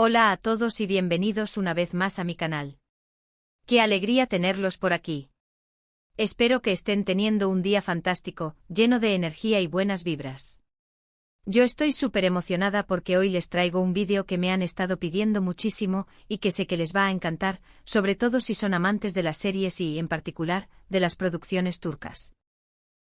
Hola a todos y bienvenidos una vez más a mi canal. ¡Qué alegría tenerlos por aquí! Espero que estén teniendo un día fantástico, lleno de energía y buenas vibras. Yo estoy súper emocionada porque hoy les traigo un vídeo que me han estado pidiendo muchísimo y que sé que les va a encantar, sobre todo si son amantes de las series y, en particular, de las producciones turcas.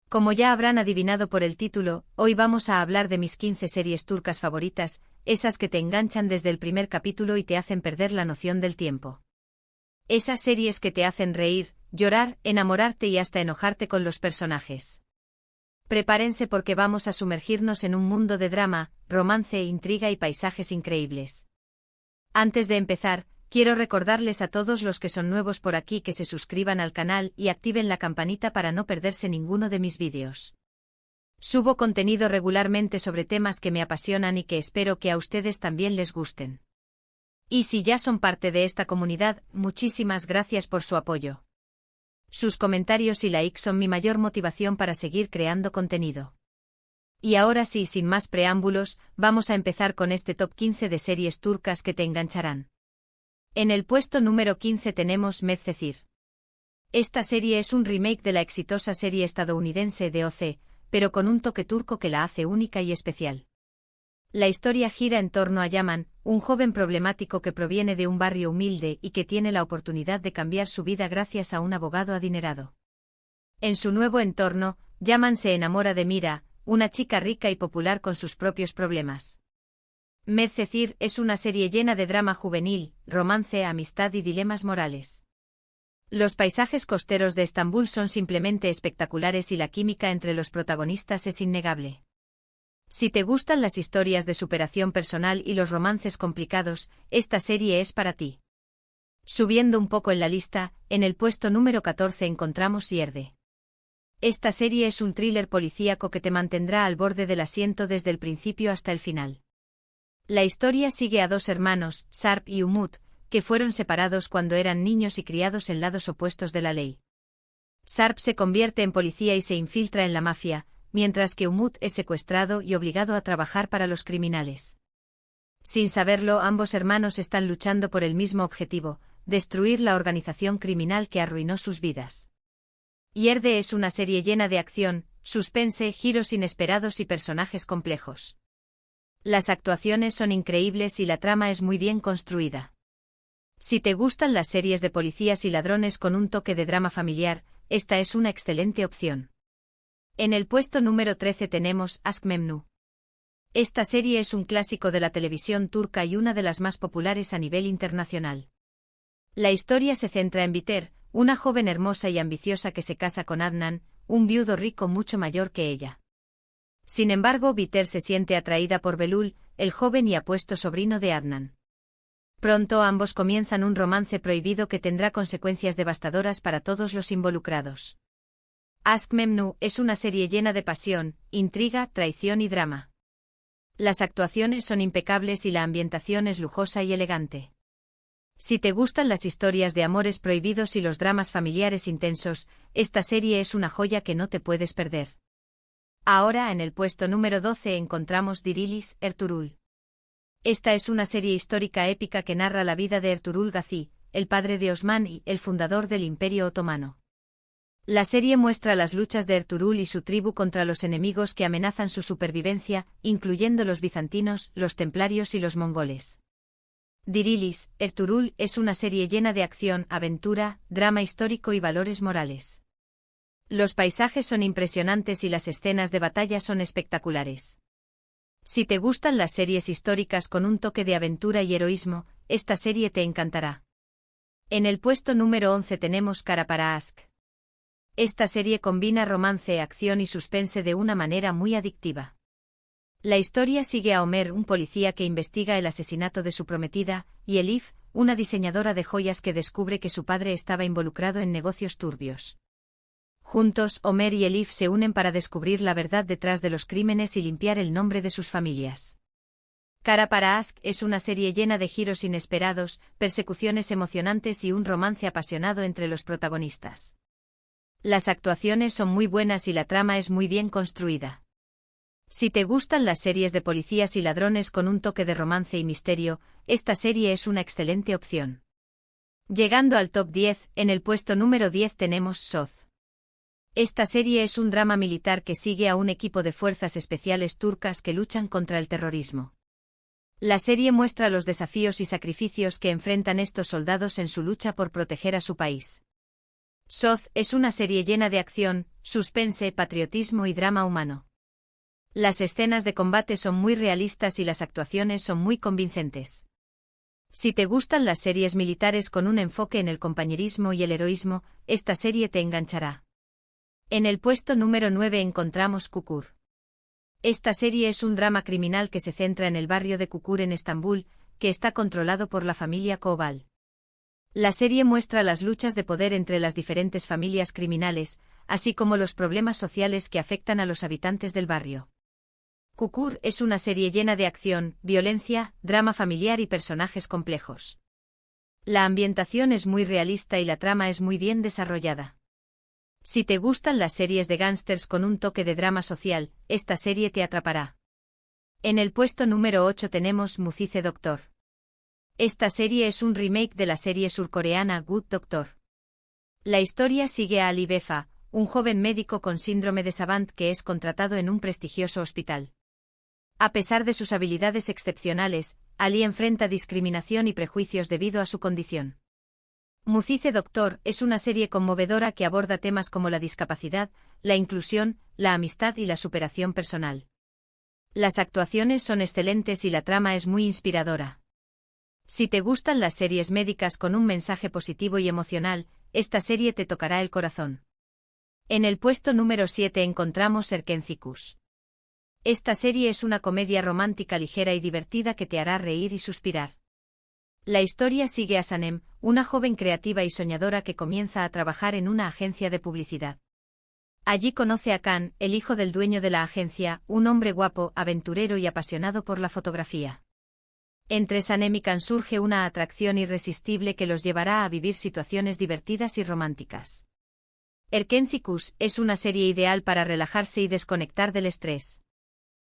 Como ya habrán adivinado por el título, hoy vamos a hablar de mis 15 series turcas favoritas, esas que te enganchan desde el primer capítulo y te hacen perder la noción del tiempo. Esas series que te hacen reír, llorar, enamorarte y hasta enojarte con los personajes. Prepárense porque vamos a sumergirnos en un mundo de drama, romance, intriga y paisajes increíbles. Antes de empezar, quiero recordarles a todos los que son nuevos por aquí que se suscriban al canal y activen la campanita para no perderse ninguno de mis vídeos. Subo contenido regularmente sobre temas que me apasionan y que espero que a ustedes también les gusten. Y si ya son parte de esta comunidad, muchísimas gracias por su apoyo. Sus comentarios y likes son mi mayor motivación para seguir creando contenido. Y ahora sí, sin más preámbulos, vamos a empezar con este top 15 de series turcas que te engancharán. En el puesto número 15 tenemos Medcezir. Esta serie es un remake de la exitosa serie estadounidense de OC, pero con un toque turco que la hace única y especial. La historia gira en torno a Yaman, un joven problemático que proviene de un barrio humilde y que tiene la oportunidad de cambiar su vida gracias a un abogado adinerado. En su nuevo entorno, Yaman se enamora de Mira, una chica rica y popular con sus propios problemas. Medcezir es una serie llena de drama juvenil, romance, amistad y dilemas morales. Los paisajes costeros de Estambul son simplemente espectaculares y la química entre los protagonistas es innegable. Si te gustan las historias de superación personal y los romances complicados, esta serie es para ti. Subiendo un poco en la lista, en el puesto número 14 encontramos Yerde. Esta serie es un thriller policíaco que te mantendrá al borde del asiento desde el principio hasta el final. La historia sigue a dos hermanos, Sarp y Umut, que fueron separados cuando eran niños y criados en lados opuestos de la ley. Sarp se convierte en policía y se infiltra en la mafia, mientras que Umut es secuestrado y obligado a trabajar para los criminales. Sin saberlo, ambos hermanos están luchando por el mismo objetivo, destruir la organización criminal que arruinó sus vidas. Yerde es una serie llena de acción, suspense, giros inesperados y personajes complejos. Las actuaciones son increíbles y la trama es muy bien construida. Si te gustan las series de policías y ladrones con un toque de drama familiar, esta es una excelente opción. En el puesto número 13 tenemos Aşk Memnu. Esta serie es un clásico de la televisión turca y una de las más populares a nivel internacional. La historia se centra en Biter, una joven hermosa y ambiciosa que se casa con Adnan, un viudo rico mucho mayor que ella. Sin embargo, Biter se siente atraída por Belul, el joven y apuesto sobrino de Adnan. Pronto ambos comienzan un romance prohibido que tendrá consecuencias devastadoras para todos los involucrados. Aşk Memnu es una serie llena de pasión, intriga, traición y drama. Las actuaciones son impecables y la ambientación es lujosa y elegante. Si te gustan las historias de amores prohibidos y los dramas familiares intensos, esta serie es una joya que no te puedes perder. Ahora en el puesto número 12 encontramos Dirilis, Ertuğrul. Esta es una serie histórica épica que narra la vida de Ertuğrul Gazi, el padre de Osman y el fundador del Imperio Otomano. La serie muestra las luchas de Ertuğrul y su tribu contra los enemigos que amenazan su supervivencia, incluyendo los bizantinos, los templarios y los mongoles. Dirilis, Ertuğrul es una serie llena de acción, aventura, drama histórico y valores morales. Los paisajes son impresionantes y las escenas de batalla son espectaculares. Si te gustan las series históricas con un toque de aventura y heroísmo, esta serie te encantará. En el puesto número 11 tenemos Kara Para Aşk. Esta serie combina romance, acción y suspense de una manera muy adictiva. La historia sigue a Ömer, un policía que investiga el asesinato de su prometida, y Elif, una diseñadora de joyas que descubre que su padre estaba involucrado en negocios turbios. Juntos, Ömer y Elif se unen para descubrir la verdad detrás de los crímenes y limpiar el nombre de sus familias. Kara Para Aşk es una serie llena de giros inesperados, persecuciones emocionantes y un romance apasionado entre los protagonistas. Las actuaciones son muy buenas y la trama es muy bien construida. Si te gustan las series de policías y ladrones con un toque de romance y misterio, esta serie es una excelente opción. Llegando al top 10, en el puesto número 10 tenemos Soz. Esta serie es un drama militar que sigue a un equipo de fuerzas especiales turcas que luchan contra el terrorismo. La serie muestra los desafíos y sacrificios que enfrentan estos soldados en su lucha por proteger a su país. Soz es una serie llena de acción, suspense, patriotismo y drama humano. Las escenas de combate son muy realistas y las actuaciones son muy convincentes. Si te gustan las series militares con un enfoque en el compañerismo y el heroísmo, esta serie te enganchará. En el puesto número 9 encontramos Kukur. Esta serie es un drama criminal que se centra en el barrio de Kukur en Estambul, que está controlado por la familia Koval. La serie muestra las luchas de poder entre las diferentes familias criminales, así como los problemas sociales que afectan a los habitantes del barrio. Kukur es una serie llena de acción, violencia, drama familiar y personajes complejos. La ambientación es muy realista y la trama es muy bien desarrollada. Si te gustan las series de gángsters con un toque de drama social, esta serie te atrapará. En el puesto número 8 tenemos Muzize Doctor. Esta serie es un remake de la serie surcoreana Good Doctor. La historia sigue a Ali Befa, un joven médico con síndrome de Savant que es contratado en un prestigioso hospital. A pesar de sus habilidades excepcionales, Ali enfrenta discriminación y prejuicios debido a su condición. Muzize Doctor es una serie conmovedora que aborda temas como la discapacidad, la inclusión, la amistad y la superación personal. Las actuaciones son excelentes y la trama es muy inspiradora. Si te gustan las series médicas con un mensaje positivo y emocional, esta serie te tocará el corazón. En el puesto número 7 encontramos Erkencikus. Esta serie es una comedia romántica ligera y divertida que te hará reír y suspirar. La historia sigue a Sanem, una joven creativa y soñadora que comienza a trabajar en una agencia de publicidad. Allí conoce a Khan, el hijo del dueño de la agencia, un hombre guapo, aventurero y apasionado por la fotografía. Entre Sanem y Khan surge una atracción irresistible que los llevará a vivir situaciones divertidas y románticas. Erkencikus es una serie ideal para relajarse y desconectar del estrés.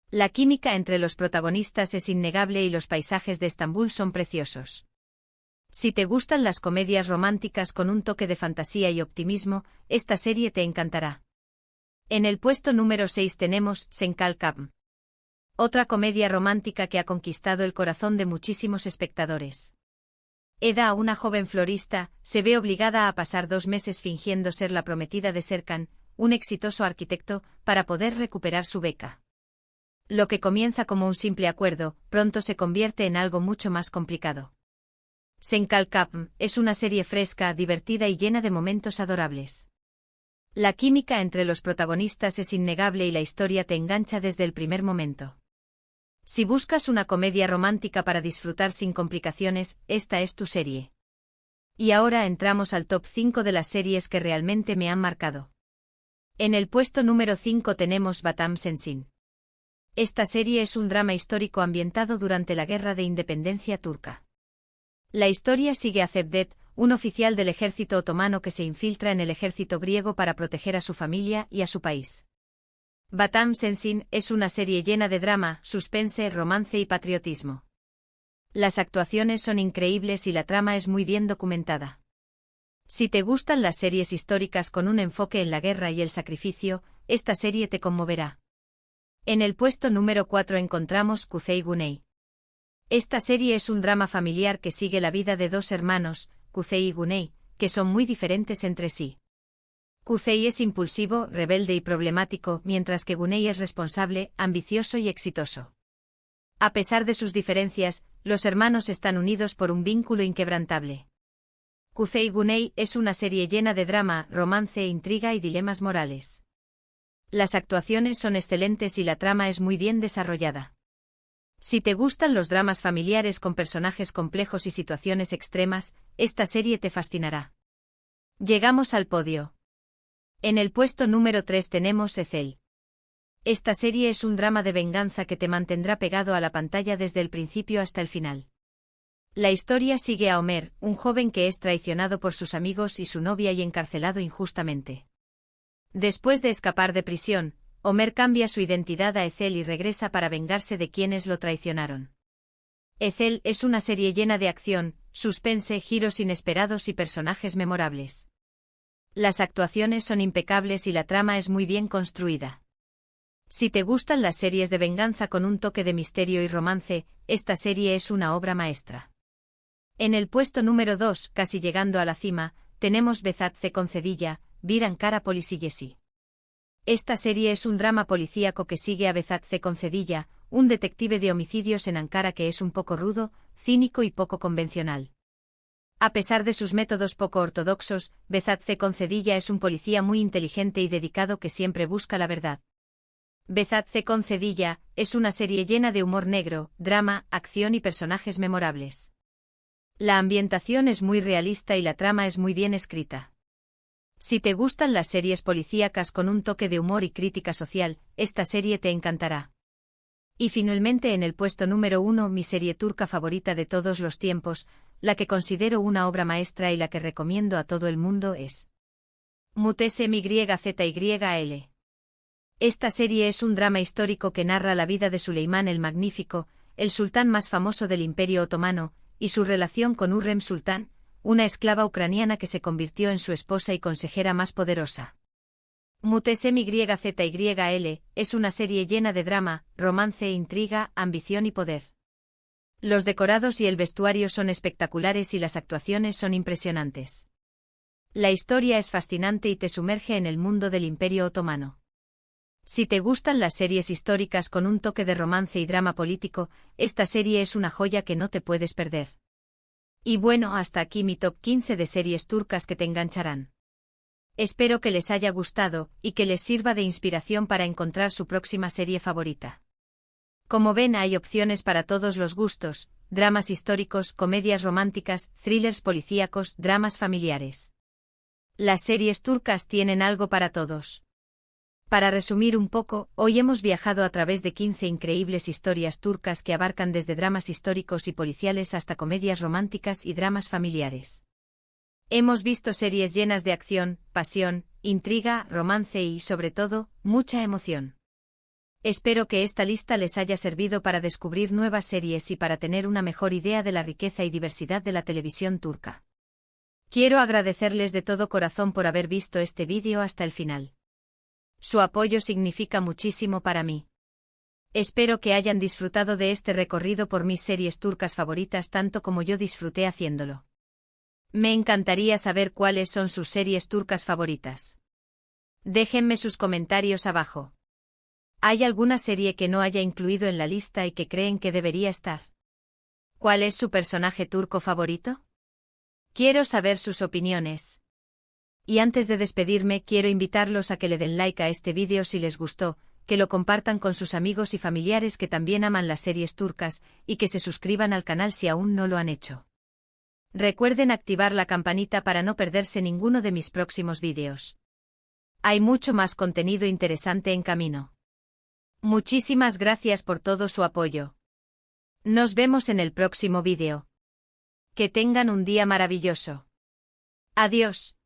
La química entre los protagonistas es innegable y los paisajes de Estambul son preciosos. Si te gustan las comedias románticas con un toque de fantasía y optimismo, esta serie te encantará. En el puesto número 6 tenemos Senkal Kapm. Otra comedia romántica que ha conquistado el corazón de muchísimos espectadores. Eda, una joven florista, se ve obligada a pasar 2 meses fingiendo ser la prometida de Serkan, un exitoso arquitecto, para poder recuperar su beca. Lo que comienza como un simple acuerdo, pronto se convierte en algo mucho más complicado. Senkal Kapm es una serie fresca, divertida y llena de momentos adorables. La química entre los protagonistas es innegable y la historia te engancha desde el primer momento. Si buscas una comedia romántica para disfrutar sin complicaciones, esta es tu serie. Y ahora entramos al top 5 de las series que realmente me han marcado. En el puesto número 5 tenemos Batam Sensin. Esta serie es un drama histórico ambientado durante la Guerra de Independencia turca. La historia sigue a Cevdet, un oficial del ejército otomano que se infiltra en el ejército griego para proteger a su familia y a su país. Batam Sensin es una serie llena de drama, suspense, romance y patriotismo. Las actuaciones son increíbles y la trama es muy bien documentada. Si te gustan las series históricas con un enfoque en la guerra y el sacrificio, esta serie te conmoverá. En el puesto número 4 encontramos Kuzey Güney. Esta serie es un drama familiar que sigue la vida de 2 hermanos, Kuzey y Güney, que son muy diferentes entre sí. Kuzey es impulsivo, rebelde y problemático, mientras que Güney es responsable, ambicioso y exitoso. A pesar de sus diferencias, los hermanos están unidos por un vínculo inquebrantable. Kuzey Güney es una serie llena de drama, romance, intriga y dilemas morales. Las actuaciones son excelentes y la trama es muy bien desarrollada. Si te gustan los dramas familiares con personajes complejos y situaciones extremas, esta serie te fascinará. Llegamos al podio. En el puesto número 3 tenemos Ezel. Esta serie es un drama de venganza que te mantendrá pegado a la pantalla desde el principio hasta el final. La historia sigue a Omer, un joven que es traicionado por sus amigos y su novia y encarcelado injustamente. Después de escapar de prisión, Homer cambia su identidad a Ethel y regresa para vengarse de quienes lo traicionaron. Ethel es una serie llena de acción, suspense, giros inesperados y personajes memorables. Las actuaciones son impecables y la trama es muy bien construida. Si te gustan las series de venganza con un toque de misterio y romance, esta serie es una obra maestra. En el puesto número 2, casi llegando a la cima, tenemos Bezatze con Cedilla, Bir Ankara Police Jesse. Esta serie es un drama policíaco que sigue a Bezatze con Cedilla, un detective de homicidios en Ankara que es un poco rudo, cínico y poco convencional. A pesar de sus métodos poco ortodoxos, Bezatze con Cedilla es un policía muy inteligente y dedicado que siempre busca la verdad. Bezatze con Cedilla es una serie llena de humor negro, drama, acción y personajes memorables. La ambientación es muy realista y la trama es muy bien escrita. Si te gustan las series policíacas con un toque de humor y crítica social, esta serie te encantará. Y finalmente en el puesto número 1 mi serie turca favorita de todos los tiempos, la que considero una obra maestra y la que recomiendo a todo el mundo es Muhteşem Yüzyıl. Esta serie es un drama histórico que narra la vida de Suleimán el Magnífico, el sultán más famoso del Imperio Otomano, y su relación con Hürrem Sultán, una esclava ucraniana que se convirtió en su esposa y consejera más poderosa. Muhteşem Yüzyıl es una serie llena de drama, romance, intriga, ambición y poder. Los decorados y el vestuario son espectaculares y las actuaciones son impresionantes. La historia es fascinante y te sumerge en el mundo del Imperio Otomano. Si te gustan las series históricas con un toque de romance y drama político, esta serie es una joya que no te puedes perder. Y bueno, hasta aquí mi top 15 de series turcas que te engancharán. Espero que les haya gustado y que les sirva de inspiración para encontrar su próxima serie favorita. Como ven, hay opciones para todos los gustos: dramas históricos, comedias románticas, thrillers policíacos, dramas familiares. Las series turcas tienen algo para todos. Para resumir un poco, hoy hemos viajado a través de 15 increíbles historias turcas que abarcan desde dramas históricos y policiales hasta comedias románticas y dramas familiares. Hemos visto series llenas de acción, pasión, intriga, romance y, sobre todo, mucha emoción. Espero que esta lista les haya servido para descubrir nuevas series y para tener una mejor idea de la riqueza y diversidad de la televisión turca. Quiero agradecerles de todo corazón por haber visto este vídeo hasta el final. Su apoyo significa muchísimo para mí. Espero que hayan disfrutado de este recorrido por mis series turcas favoritas tanto como yo disfruté haciéndolo. Me encantaría saber cuáles son sus series turcas favoritas. Déjenme sus comentarios abajo. ¿Hay alguna serie que no haya incluido en la lista y que creen que debería estar? ¿Cuál es su personaje turco favorito? Quiero saber sus opiniones. Y antes de despedirme, quiero invitarlos a que le den like a este vídeo si les gustó, que lo compartan con sus amigos y familiares que también aman las series turcas, y que se suscriban al canal si aún no lo han hecho. Recuerden activar la campanita para no perderse ninguno de mis próximos vídeos. Hay mucho más contenido interesante en camino. Muchísimas gracias por todo su apoyo. Nos vemos en el próximo vídeo. Que tengan un día maravilloso. Adiós.